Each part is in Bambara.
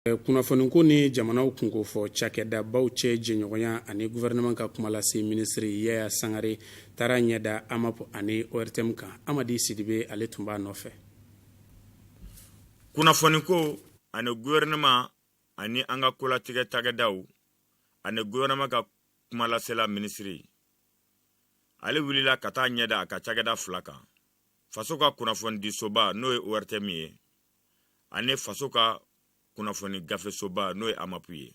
Kunnafoniko ni jamanaw kunko fɔ cakɛda baw cɛ jɛɲɔgɔnya ani gouvernement ka kuma lase ministre Yaya Sangare taara ɲɛda AMAP ani ORTM kan. Amadi Sidibe ale tun b'a nɔfɛ. Kunnafoniko ani gouvernement ani an ka kolatigɛ cakɛdaw ani gouvernement ka kuma lasela ministre ale wulila ka taa ɲɛda a ka cakɛda fila kan. Faso ka kunnafoni soba n'o ye ORTM ye ani faso ka kunnafoni gafe soba n'o ye AMAP ye.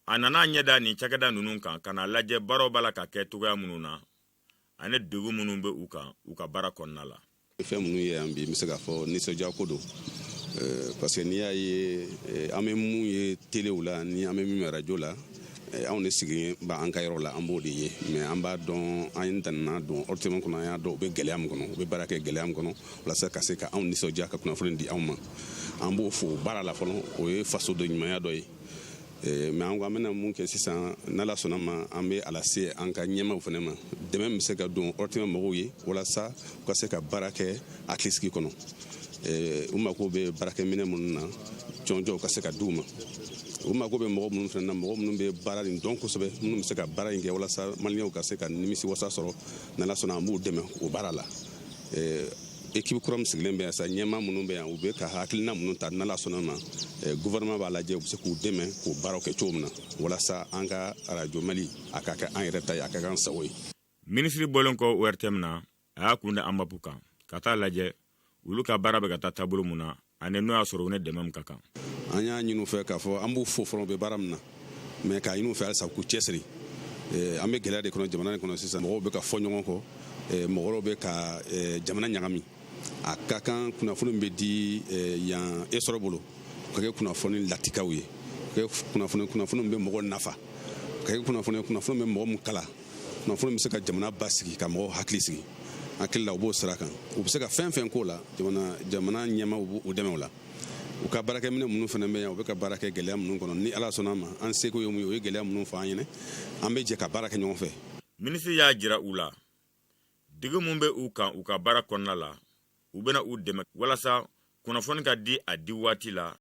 A nana ɲɛda ni cakɛda ninnu kan kana lajɛ baaraw b'a la ka kɛ togoya minnu na ani degun minnu bɛ u kan u ka baara kɔnɔna la. Fɛn minnu ye an bi n bɛ se k'a fɔ nisɔndiya ko don parce que n'i y'a ye an bɛ mun ye telew la ni an bɛ min ye radio la anw de sigilen b'an ka yɔrɔ la an b'o de ye mais an b'a dɔn an ye tanana don ORTM kɔnɔ an y'a dɔn u bɛ gɛlɛya min kɔnɔ u bɛ baara kɛ gɛlɛya min kɔnɔ walasa ka se ka anw nisɔndiya ka kunnafoni di anw ma an b'o fo baara la fɔlɔ o ye faso dɔ ɲumanya dɔ ye mais an ko an bɛna mun kɛ sisan n'Ala sɔnna ma an bɛ ala se an ka ɲɛmaw fana ma dɛmɛ bɛ se ka don ORTM mɔgɔw ye walasa u ka se ka baara kɛ hakilisigi kɔnɔ u mako bɛ baarakɛminɛ minnu na jɔnjɔw ka se ka di u ma u mako bɛ mɔgɔ minnu fana na mɔgɔ minnu bɛ baara in dɔn kosɛbɛ minnu bɛ se ka baara in kɛ walasa maliyɛnw ka se ka nimisi wasa sɔrɔ n'Ala sɔnna an b'u dɛmɛ o baara la équipe kura min sigilen bɛ yan sa ɲɛmaa minnu bɛ yan u bɛ ka hakilina minnu ta n'Ala sɔnna ma gouvernement b'a lajɛ u bɛ se k'u dɛmɛ k'o baaraw kɛ cogo min na walasa an ka radio Mali a ka kɛ an yɛrɛ ta ye a ka kɛ an sago ye. Ministre bɔlen kɔ ORTM na a y'a kun da AMAP kan ka taa lajɛ olu ka baara bɛ ka taa taabolo mun na ani n'o y'a sɔrɔ u ne dɛmɛ min ka kan. An y'a ɲini u fɛ k'a fɔ an b'u fo fɔlɔ u bɛ baara min na mais k'a ɲini u fɛ halisa k'u cɛsiri an bɛ gɛlɛya de kɔnɔ jamana in kɔnɔ sisan mɔgɔw bɛ ka fɔ ɲɔgɔn kɔ mɔgɔw bɛ ka jamana ɲagami a ka kan kunnafoni bɛ di yan esɔrɔ bolo ka kɛ kunnafoni latikaw ye ka kɛ kunnafoni bɛ mɔgɔ nafa ka kɛ kunnafoni bɛ mɔgɔ min kala kunnafoni bɛ se ka jamana basigi ka mɔgɔw hakili sigi hakili la u b'o sira kan u bɛ se ka fɛn fɛn k'o la jamana ɲɛmaa u dɛmɛ o la u ka baarakɛminɛ minnu fana bɛ yan u bɛ ka baara kɛ gɛlɛya minnu kɔnɔ ni Ala sɔnna ma an seko ye mun ye o ye gɛlɛya minnu fɔ an ɲɛna an bɛ jɛ ka baara kɛ ɲɔgɔn fɛ. Ministre y'a jira u la degun mun bɛ u kan u ka baara kɔnɔna la u bɛna u dɛmɛ walasa kunnafoni ka di a di waati la